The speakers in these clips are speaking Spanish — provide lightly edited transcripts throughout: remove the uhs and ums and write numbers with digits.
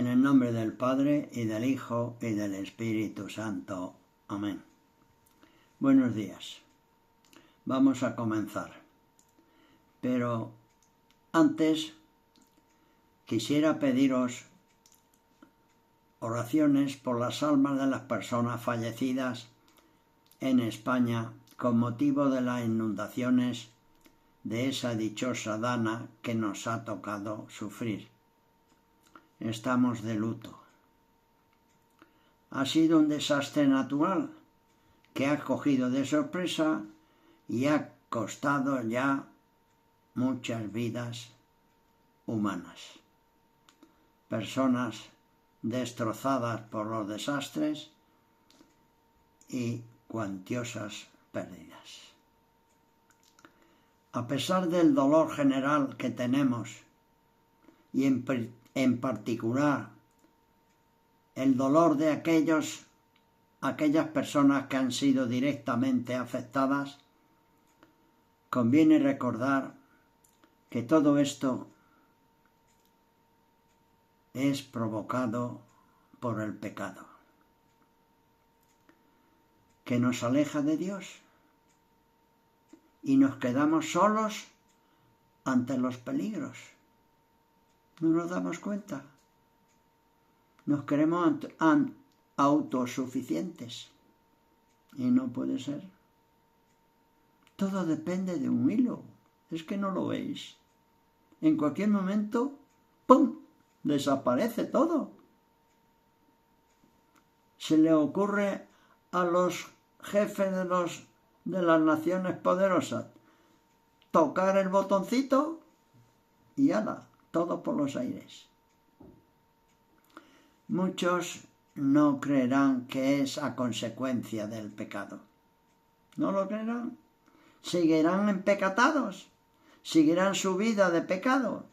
En el nombre del Padre, y del Hijo, y del Espíritu Santo. Amén. Buenos días. Vamos a comenzar. Pero antes quisiera pediros oraciones por las almas de las personas fallecidas en España con motivo de las inundaciones de esa dichosa Dana que nos ha tocado sufrir. Estamos de luto. Ha sido un desastre natural que ha cogido de sorpresa y ha costado ya muchas vidas humanas. Personas destrozadas por los desastres y cuantiosas pérdidas. A pesar del dolor general que tenemos y en particular el dolor de aquellas personas que han sido directamente afectadas, conviene recordar que todo esto es provocado por el pecado, que nos aleja de Dios y nos quedamos solos ante los peligros. No nos damos cuenta. Nos creemos autosuficientes y no puede ser. Todo depende de un hilo. Es que no lo veis. En cualquier momento, ¡pum!, desaparece todo. Se le ocurre a los jefes de las naciones poderosas tocar el botoncito y ¡hala!, todo por los aires. Muchos no creerán que es a consecuencia del pecado. No lo creerán. Seguirán empecatados. Seguirán su vida de pecado,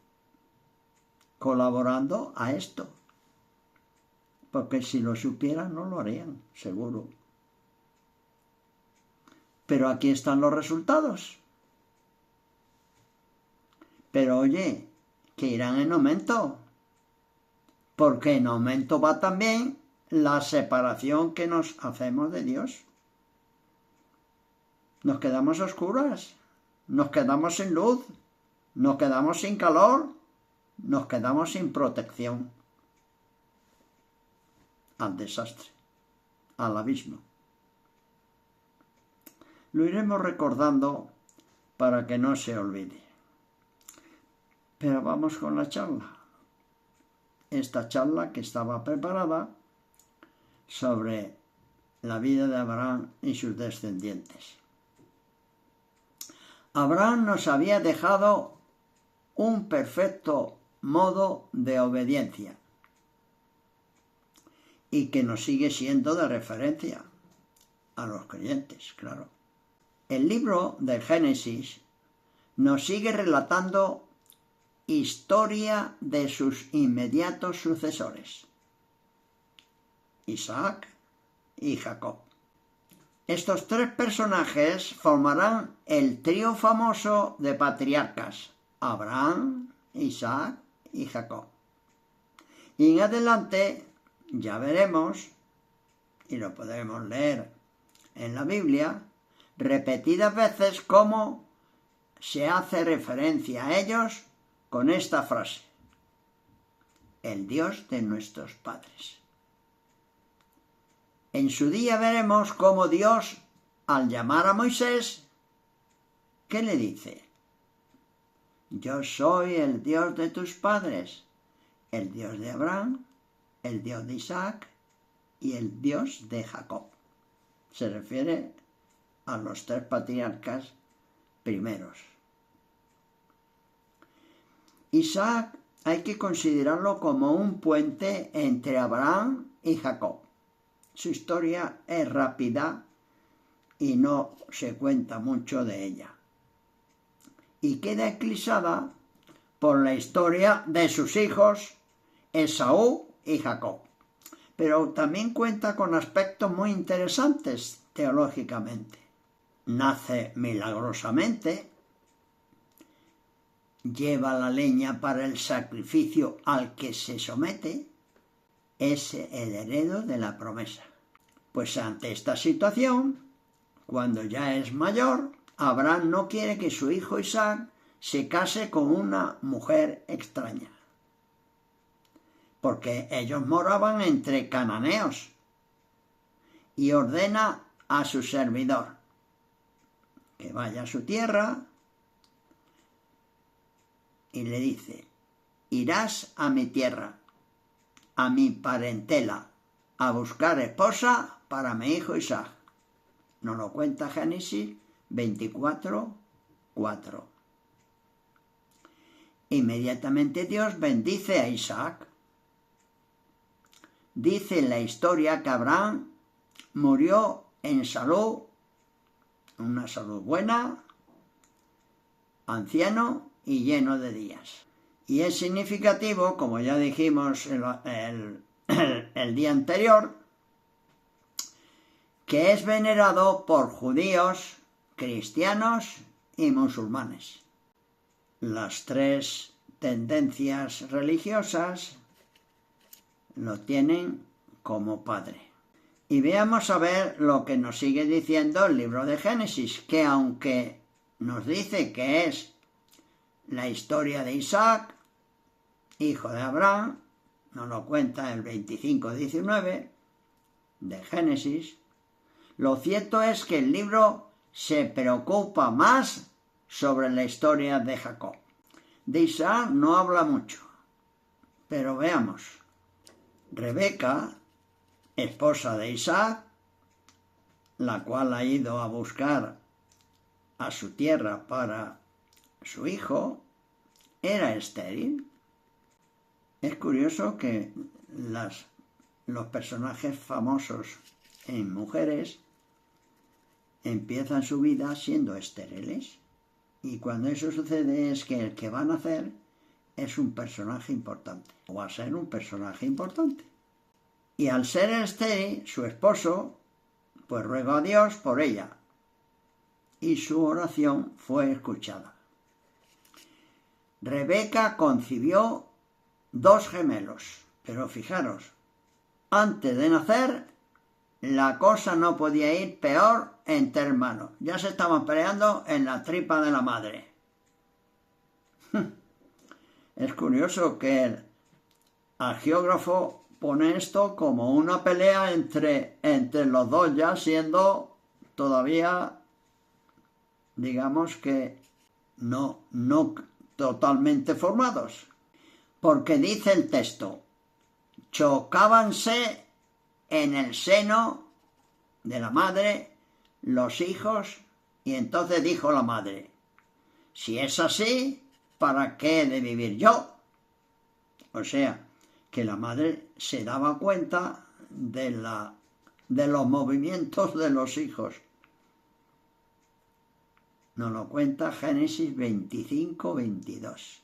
colaborando a esto. Porque si lo supieran no lo harían, seguro. Pero aquí están los resultados. Pero oye, que irán en aumento. Porque en aumento va también la separación que nos hacemos de Dios. Nos quedamos a oscuras, nos quedamos sin luz, nos quedamos sin calor, nos quedamos sin protección. Al desastre, al abismo. Lo iremos recordando para que no se olvide. Pero vamos con la charla. Esta charla que estaba preparada sobre la vida de Abraham y sus descendientes. Abraham nos había dejado un perfecto modo de obediencia y que nos sigue siendo de referencia a los creyentes, claro. El libro del Génesis nos sigue relatando historia de sus inmediatos sucesores, Isaac y Jacob. Estos tres personajes formarán el trío famoso de patriarcas, Abraham, Isaac y Jacob. Y en adelante ya veremos, y lo podremos leer en la Biblia, repetidas veces cómo se hace referencia a ellos con esta frase: el Dios de nuestros padres. En su día veremos cómo Dios, al llamar a Moisés, ¿qué le dice? Yo soy el Dios de tus padres, el Dios de Abraham, el Dios de Isaac y el Dios de Jacob. Se refiere a los tres patriarcas primeros. Isaac hay que considerarlo como un puente entre Abraham y Jacob. Su historia es rápida y no se cuenta mucho de ella. Y queda eclipsada por la historia de sus hijos Esaú y Jacob. Pero también cuenta con aspectos muy interesantes teológicamente. Nace milagrosamente, lleva la leña para el sacrificio al que se somete, es el heredero de la promesa. Pues ante esta situación, cuando ya es mayor, Abraham no quiere que su hijo Isaac se case con una mujer extraña, porque ellos moraban entre cananeos, y ordena a su servidor que vaya a su tierra y le dice: irás a mi tierra, a mi parentela, a buscar esposa para mi hijo Isaac. Nos lo cuenta Génesis 24:4. Inmediatamente Dios bendice a Isaac. Dice en la historia que Abraham murió en salud, una salud buena, anciano y lleno de días. Y es significativo, como ya dijimos el día anterior, que es venerado por judíos, cristianos y musulmanes. Las tres tendencias religiosas lo tienen como padre. Y veamos a ver lo que nos sigue diciendo el libro de Génesis, que aunque nos dice que es la historia de Isaac, hijo de Abraham, nos lo cuenta el 25:19 de Génesis, lo cierto es que el libro se preocupa más sobre la historia de Jacob. De Isaac no habla mucho, pero veamos. Rebeca, esposa de Isaac, la cual ha ido a buscar a su tierra para su hijo, era estéril. Es curioso que los personajes famosos en mujeres empiezan su vida siendo estériles, y cuando eso sucede es que el que va a nacer es un personaje importante, o va a ser un personaje importante. Y al ser estéril, su esposo pues ruegó a Dios por ella, y su oración fue escuchada. Rebeca concibió 2 gemelos, pero fijaros, antes de nacer la cosa no podía ir peor entre hermanos. Ya se estaban peleando en la tripa de la madre. Es curioso que el hagiógrafo pone esto como una pelea entre los dos, ya siendo todavía, digamos que no totalmente formados. Porque dice el texto: chocábanse en el seno de la madre los hijos, y entonces dijo la madre: si es así, ¿para qué he de vivir yo? O sea, que la madre se daba cuenta de los movimientos de los hijos. Nos lo cuenta Génesis 25:22.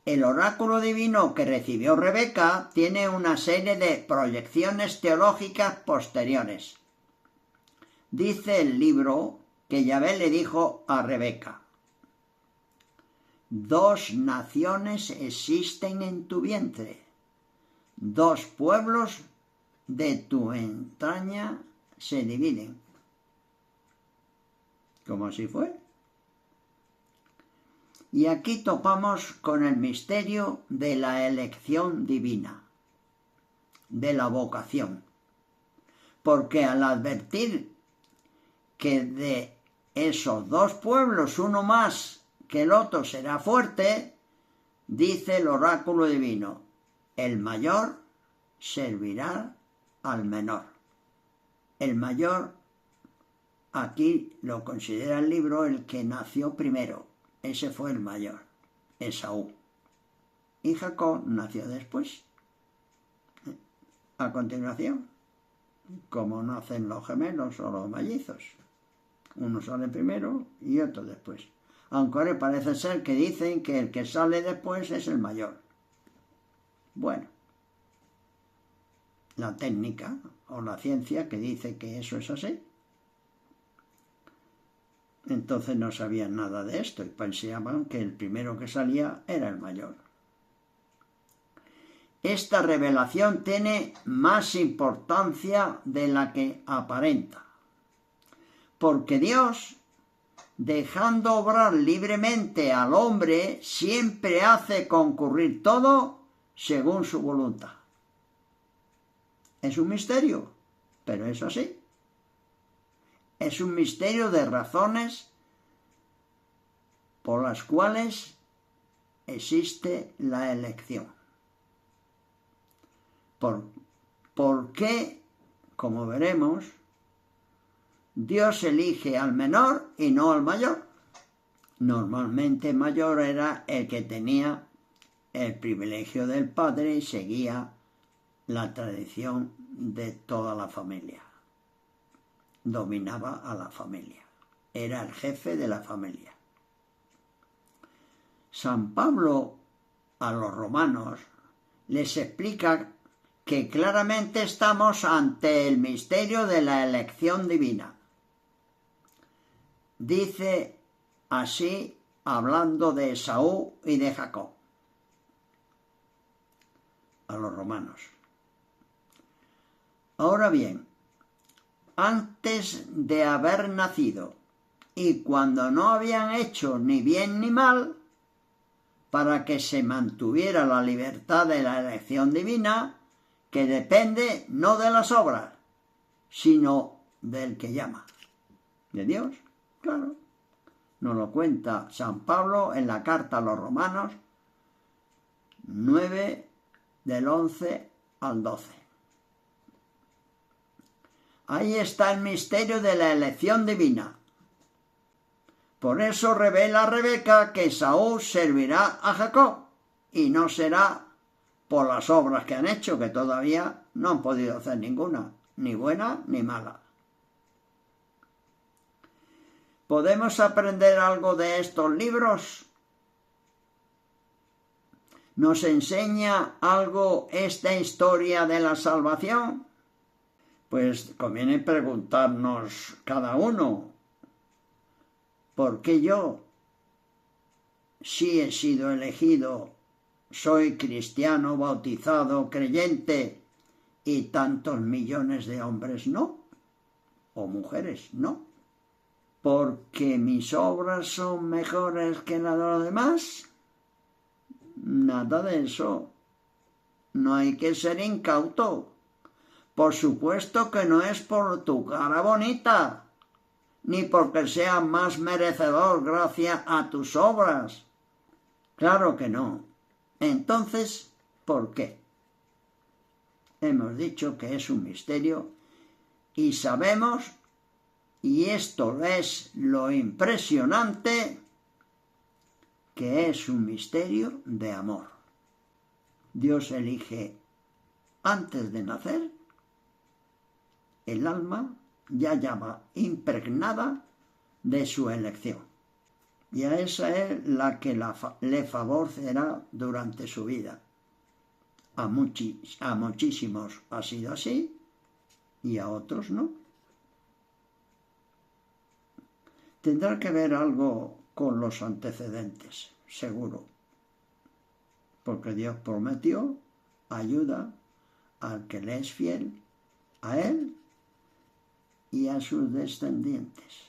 El oráculo divino que recibió Rebeca tiene una serie de proyecciones teológicas posteriores. Dice el libro que Yahvé le dijo a Rebeca: 2 naciones existen en tu vientre, 2 pueblos de tu entraña se dividen. ¿Cómo así fue? Y aquí topamos con el misterio de la elección divina, de la vocación. Porque al advertir que de esos 2 pueblos uno más que el otro será fuerte, dice el oráculo divino: el mayor servirá al menor. El mayor, aquí lo considera el libro el que nació primero. Ese fue el mayor, Esaú. Y Jacob nació después. A continuación, como nacen los gemelos o los mellizos. Uno sale primero y otro después. Aunque ahora parece ser que dicen que el que sale después es el mayor. Bueno, la técnica o la ciencia que dice que eso es así. Entonces no sabían nada de esto y pensaban que el primero que salía era el mayor. esta revelación tiene más importancia de la que aparenta. Porque Dios, dejando obrar libremente al hombre, siempre hace concurrir todo según su voluntad. Es un misterio, pero es así. Es un misterio de razones por las cuales existe la elección. ¿Por qué? Como veremos, Dios elige al menor y no al mayor. Normalmente el mayor era el que tenía el privilegio del padre y seguía la tradición de toda la familia. Dominaba a la familia. Era el jefe de la familia. San Pablo a los romanos les explica que claramente estamos ante el misterio de la elección divina. Dice así, hablando de Esaú y de Jacob, a los romanos. Ahora bien, antes de haber nacido y cuando no habían hecho ni bien ni mal, para que se mantuviera la libertad de la elección divina, que depende no de las obras, sino del que llama. ¿De Dios? Claro. Nos lo cuenta San Pablo en la carta a los Romanos 9, del 11 al 12. Ahí está el misterio de la elección divina. Por eso revela Rebeca que Esaú servirá a Jacob y no será por las obras que han hecho, que todavía no han podido hacer ninguna, ni buena ni mala. ¿Podemos aprender algo de estos libros? ¿Nos enseña algo esta historia de la salvación? Pues conviene preguntarnos cada uno, ¿por qué yo, si he sido elegido, soy cristiano, bautizado, creyente, y tantos millones de hombres no? O mujeres no. ¿Porque mis obras son mejores que las de los demás? Nada de eso. No hay que ser incauto. Por supuesto que no es por tu cara bonita, ni porque seas más merecedor gracias a tus obras. Claro que no. Entonces, ¿por qué? Hemos dicho que es un misterio y sabemos, y esto es lo impresionante, que es un misterio de amor. Dios elige antes de nacer, el alma ya va impregnada de su elección. Y a esa es la que le favorecerá durante su vida. A muchísimos ha sido así y a otros no. Tendrá que ver algo con los antecedentes, seguro. Porque Dios prometió ayuda al que le es fiel, a él y a sus descendientes,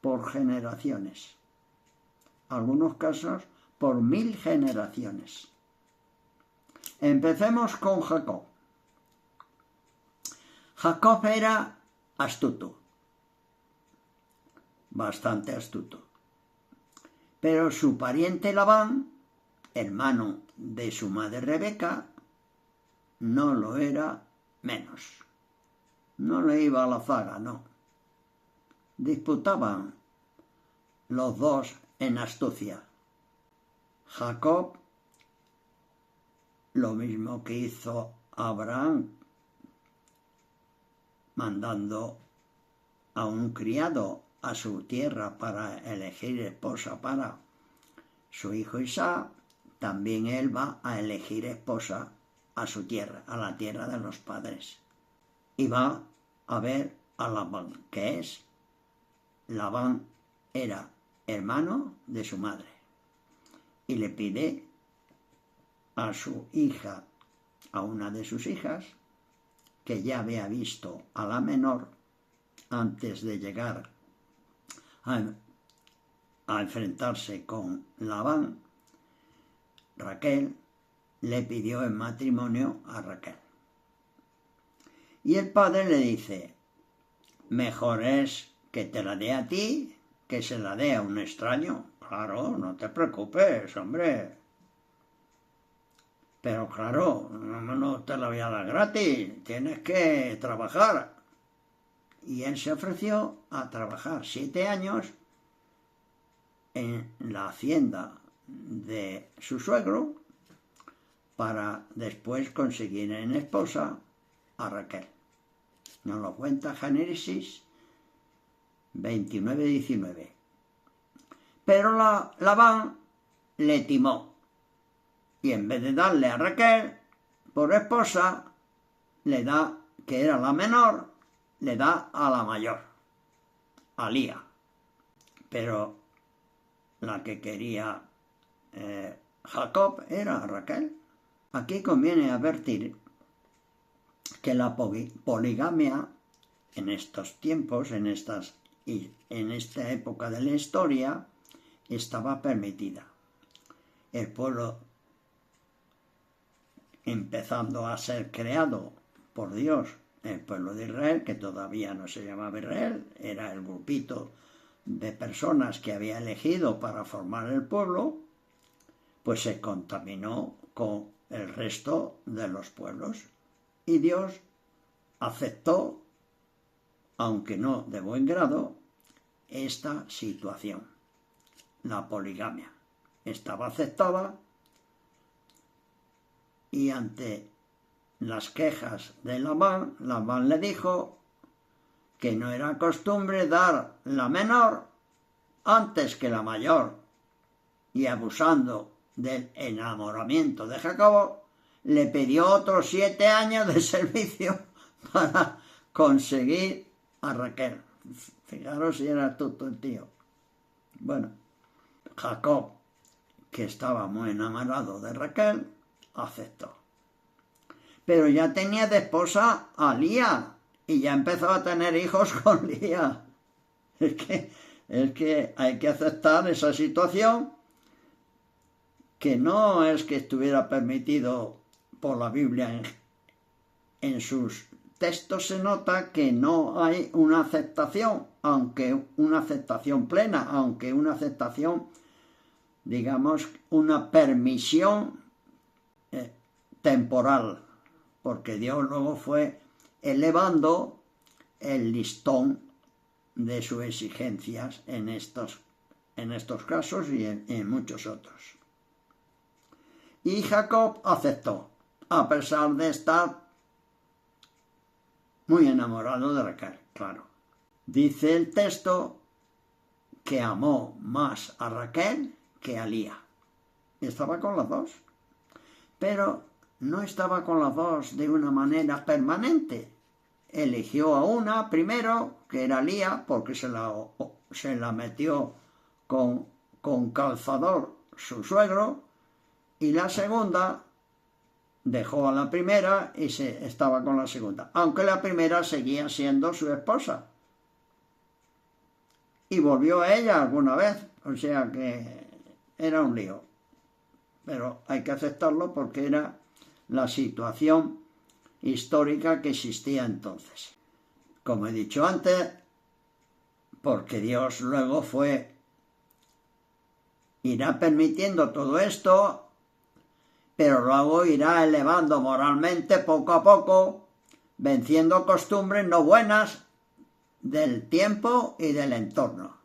por generaciones. Algunos casos por 1000 generaciones. Empecemos con Jacob. Jacob era astuto, bastante astuto. Pero su pariente Labán, hermano de su madre Rebeca, no lo era menos. No le iba a la zaga, no. Disputaban los dos en astucia. Jacob, lo mismo que hizo Abraham, mandando a un criado a su tierra para elegir esposa para su hijo Isaac, también él va a elegir esposa a su tierra, a la tierra de los padres. Y va a ver a Labán, que es, Labán era hermano de su madre, y le pide a su hija a una de sus hijas, que ya había visto a la menor antes de llegar a enfrentarse con Labán. Raquel le pidió en matrimonio a Raquel. Y el padre le dice, mejor es que te la dé a ti que se la dé a un extraño. Claro, no te preocupes, hombre. Pero claro, no te la voy a dar gratis, tienes que trabajar. Y él se ofreció a trabajar 7 años en la hacienda de su suegro para después conseguir en esposa a Raquel. Nos lo cuenta Génesis 29-19. Pero Labán le timó y en vez de darle a Raquel por esposa, le da, que era la menor, le da a la mayor, a Lía. Pero la que quería Jacob era Raquel. Aquí conviene advertir que la poligamia en estos tiempos, en esta época de la historia, estaba permitida. El pueblo, empezando a ser creado por Dios, el pueblo de Israel, que todavía no se llamaba Israel, era el grupito de personas que había elegido para formar el pueblo, pues se contaminó con el resto de los pueblos. Y Dios aceptó, aunque no de buen grado, esta situación. La poligamia estaba aceptada y ante las quejas de Labán le dijo que no era costumbre dar la menor antes que la mayor, y abusando del enamoramiento de Jacob, le pidió otros 7 años de servicio para conseguir a Raquel. Fijaros si era tonto el tío. Bueno, Jacob, que estaba muy enamorado de Raquel, aceptó. Pero ya tenía de esposa a Lía y ya empezó a tener hijos con Lía. Es que hay que aceptar esa situación, que no es que estuviera permitido por la Biblia. En sus textos se nota que no hay una aceptación, aunque una aceptación plena, aunque una aceptación, digamos, una permisión temporal, porque Dios luego fue elevando el listón de sus exigencias en estos casos y en muchos otros. Y Jacob aceptó, a pesar de estar muy enamorado de Raquel, claro. Dice el texto que amó más a Raquel que a Lía. Estaba con las dos, pero no estaba con las dos de una manera permanente. Eligió a una primero, que era Lía, porque se la metió con calzador su suegro, y la segunda dejó a la primera y estaba con la segunda, aunque la primera seguía siendo su esposa. Y volvió a ella alguna vez, o sea que era un lío. Pero hay que aceptarlo porque era la situación histórica que existía entonces. Como he dicho antes, porque Dios luego irá permitiendo todo esto, pero luego irá elevando moralmente poco a poco, venciendo costumbres no buenas del tiempo y del entorno.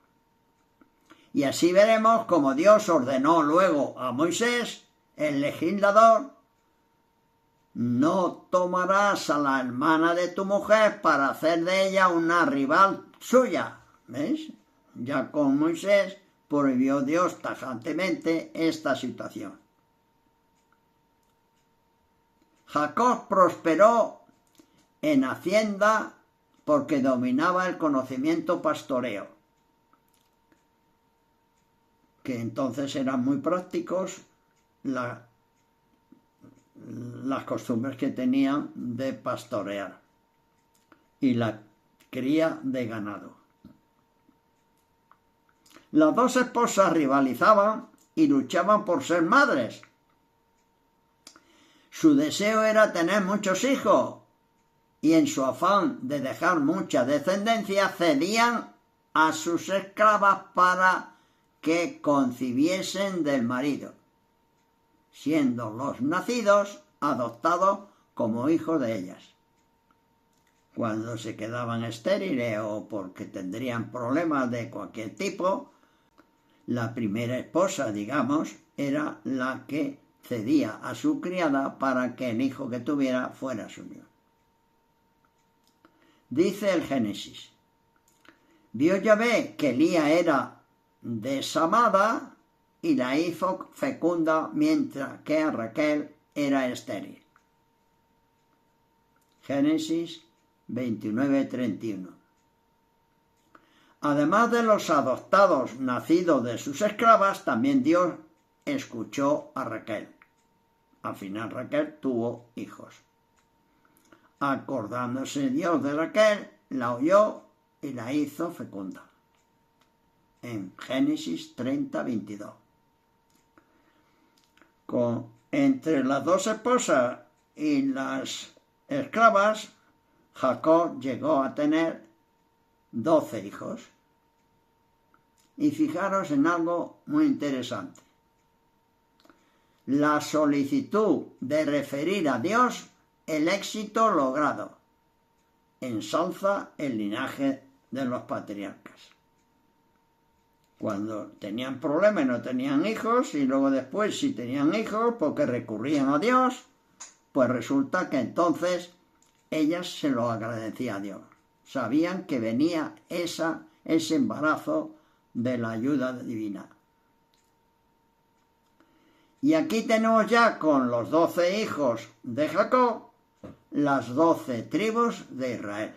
Y así veremos cómo Dios ordenó luego a Moisés, el legislador: no tomarás a la hermana de tu mujer para hacer de ella una rival suya. ¿Veis? Ya con Moisés prohibió Dios tajantemente esta situación. Jacob prosperó en hacienda porque dominaba el conocimiento pastoreo, que entonces eran muy prácticos. La las costumbres que tenían de pastorear y la cría de ganado. Las dos esposas rivalizaban y luchaban por ser madres. Su deseo era tener muchos hijos y en su afán de dejar mucha descendencia cedían a sus esclavas para que concibiesen del marido, siendo los nacidos adoptados como hijos de ellas. Cuando se quedaban estériles o porque tendrían problemas de cualquier tipo, la primera esposa, digamos, era la que cedía a su criada para que el hijo que tuviera fuera suyo. Dice el Génesis: vio Yahvé que Lía era desamada y la hizo fecunda, mientras que Raquel era estéril. Génesis 29:31. Además de los adoptados nacidos de sus esclavas, también Dios escuchó a Raquel. Al final Raquel tuvo hijos. Acordándose Dios de Raquel, la oyó y la hizo fecunda. En Génesis 30:22. Entre las dos esposas y las esclavas, Jacob llegó a tener 12 hijos. Y fijaros en algo muy interesante. La solicitud de referir a Dios el éxito logrado ensalza el linaje de los patriarcas. Cuando tenían problemas no tenían hijos, y luego después si tenían hijos porque recurrían a Dios, pues resulta que entonces ellas se lo agradecían a Dios. Sabían que venía ese embarazo de la ayuda divina. Y aquí tenemos ya con los 12 hijos de Jacob las 12 tribus de Israel.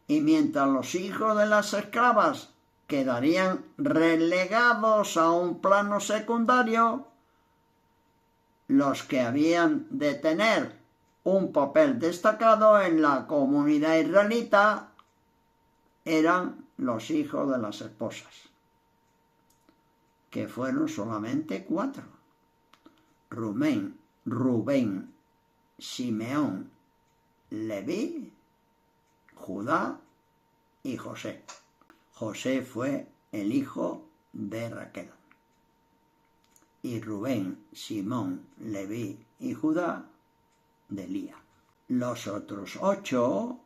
Y mientras los hijos de las esclavas quedarían relegados a un plano secundario, los que habían de tener un papel destacado en la comunidad israelita eran los hijos de las esposas, que fueron solamente 4: Rubén, Simeón, Leví, Judá y José. José fue el hijo de Raquel. Y Rubén, Simón, Leví y Judá de Lía. Los otros 8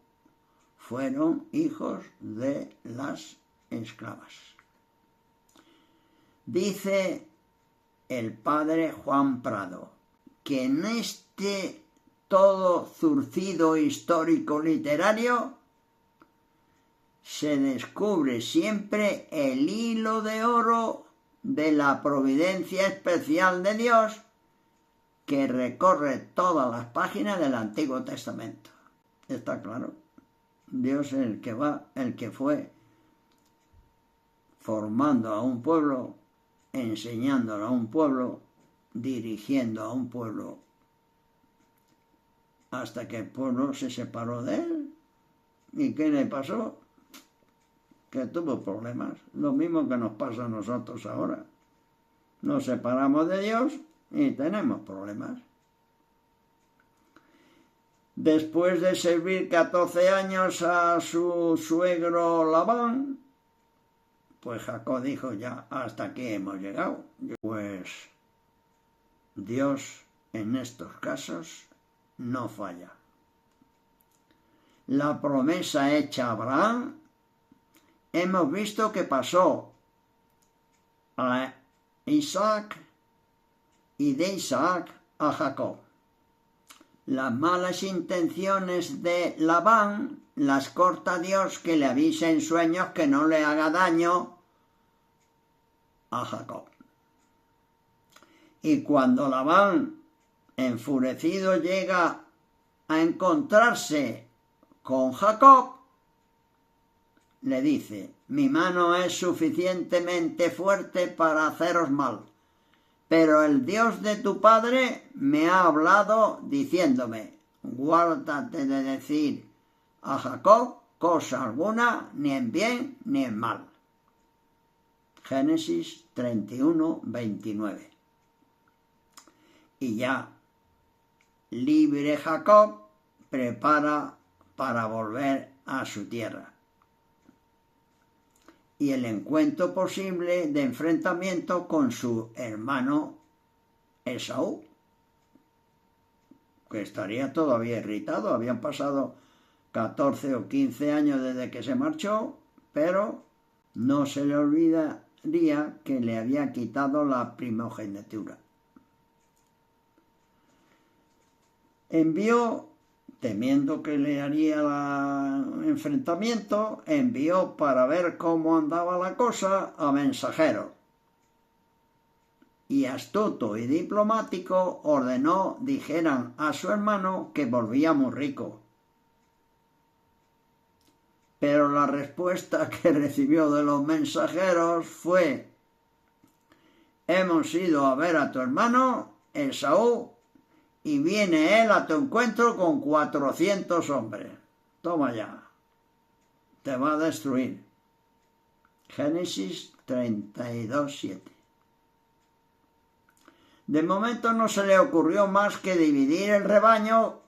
fueron hijos de las esclavas. Dice el padre Juan Prado que en este todo zurcido histórico literario se descubre siempre el hilo de oro de la providencia especial de Dios que recorre todas las páginas del Antiguo Testamento. Está claro. Dios es el que fue formando a un pueblo, enseñándolo a un pueblo, dirigiendo a un pueblo, hasta que el pueblo se separó de él. ¿Y qué le pasó? Que tuvo problemas. Lo mismo que nos pasa a nosotros ahora. Nos separamos de Dios y tenemos problemas. Después de servir 14 años a su suegro Labán, pues Jacob dijo: ya, hasta aquí hemos llegado. Pues Dios en estos casos no falla. La promesa hecha a Abraham, hemos visto que pasó a Isaac y de Isaac a Jacob. Las malas intenciones de Labán las corta Dios, que le avisa en sueños que no le haga daño a Jacob. Y cuando Labán, enfurecido, llega a encontrarse con Jacob, le dice: mi mano es suficientemente fuerte para haceros mal, Pero el Dios de tu padre me ha hablado diciéndome, guárdate de decir a Jacob cosa alguna, ni en bien ni en mal. Génesis 31, 29. Y ya libre Jacob prepara para volver a su tierra. Y el encuentro posible de enfrentamiento con su hermano Esaú, que estaría todavía irritado. Habían pasado 14 o 15 años desde que se marchó, pero no se le olvidaría que le había quitado la primogenitura. Envió, temiendo que le haría el enfrentamiento, envió para ver cómo andaba la cosa a mensajero. Y astuto y diplomático ordenó dijeran a su hermano que volvía muy rico. Pero la respuesta que recibió de los mensajeros fue: hemos ido a ver a tu hermano Esaú y viene él a tu encuentro con 400 hombres. Toma ya, te va a destruir. Génesis 32, 7. De momento no se le ocurrió más que dividir el rebaño,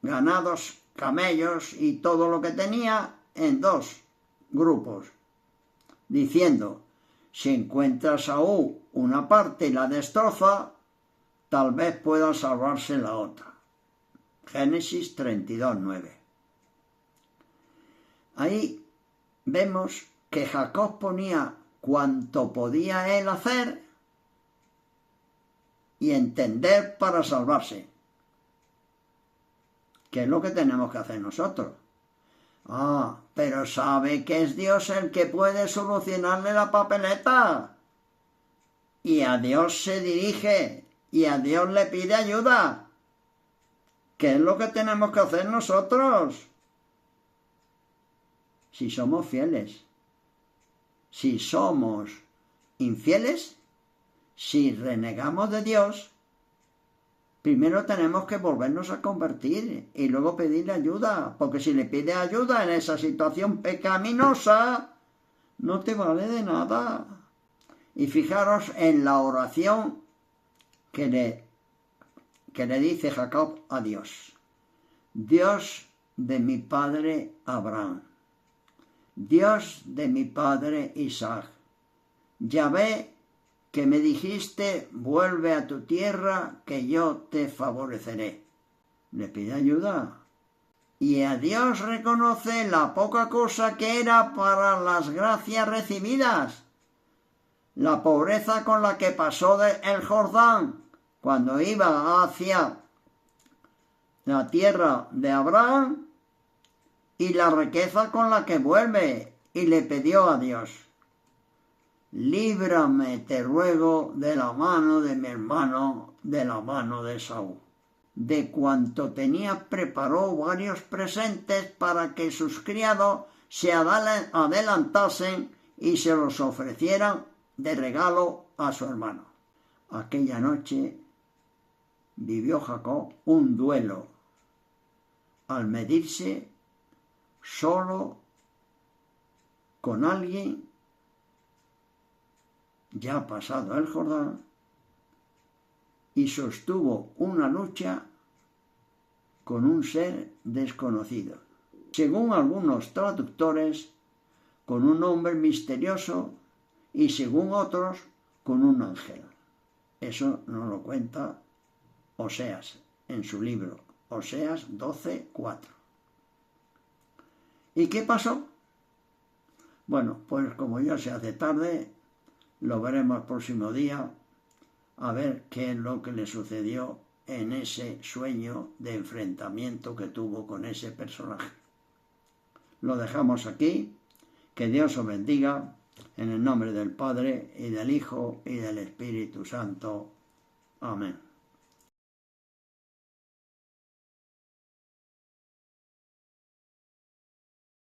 ganados, camellos y todo lo que tenía, en 2 grupos, diciendo: si encuentra Saúl una parte y la destroza, tal vez pueda salvarse la otra. Génesis 32, 9. Ahí vemos que Jacob ponía cuanto podía él hacer y entender para salvarse. ¿Qué es lo que tenemos que hacer nosotros? Pero sabe que es Dios el que puede solucionarle la papeleta. Y a Dios se dirige y a Dios le pide ayuda. ¿Qué es lo que tenemos que hacer nosotros? Si somos fieles. Si somos infieles, si renegamos de Dios, primero tenemos que volvernos a convertir y luego pedirle ayuda, porque si le pides ayuda en esa situación pecaminosa, no te vale de nada. Y fijaros en la oración que le dice Jacob a Dios: Dios de mi padre Abraham, Dios de mi padre Isaac, Yahvé, que me dijiste, vuelve a tu tierra, que yo te favoreceré. Le pide ayuda. Y a Dios reconoce la poca cosa que era para las gracias recibidas. La pobreza con la que pasó el Jordán cuando iba hacia la tierra de Abraham, y la riqueza con la que vuelve, y le pidió a Dios: líbrame, te ruego, de la mano de mi hermano, de la mano de Saúl. De cuanto tenía preparó varios presentes para que sus criados se adelantasen y se los ofrecieran de regalo a su hermano. Aquella noche vivió Jacob un duelo al medirse solo con alguien ya pasado el Jordán, y sostuvo una lucha con un ser desconocido. Según algunos traductores, con un hombre misterioso, y según otros, con un ángel. Eso nos lo cuenta Oseas en su libro, Oseas 12, 4. ¿Y qué pasó? Bueno, pues como ya se hace tarde, lo veremos el próximo día, a ver qué es lo que le sucedió en ese sueño de enfrentamiento que tuvo con ese personaje. Lo dejamos aquí. Que Dios os bendiga, en el nombre del Padre, y del Hijo, y del Espíritu Santo. Amén.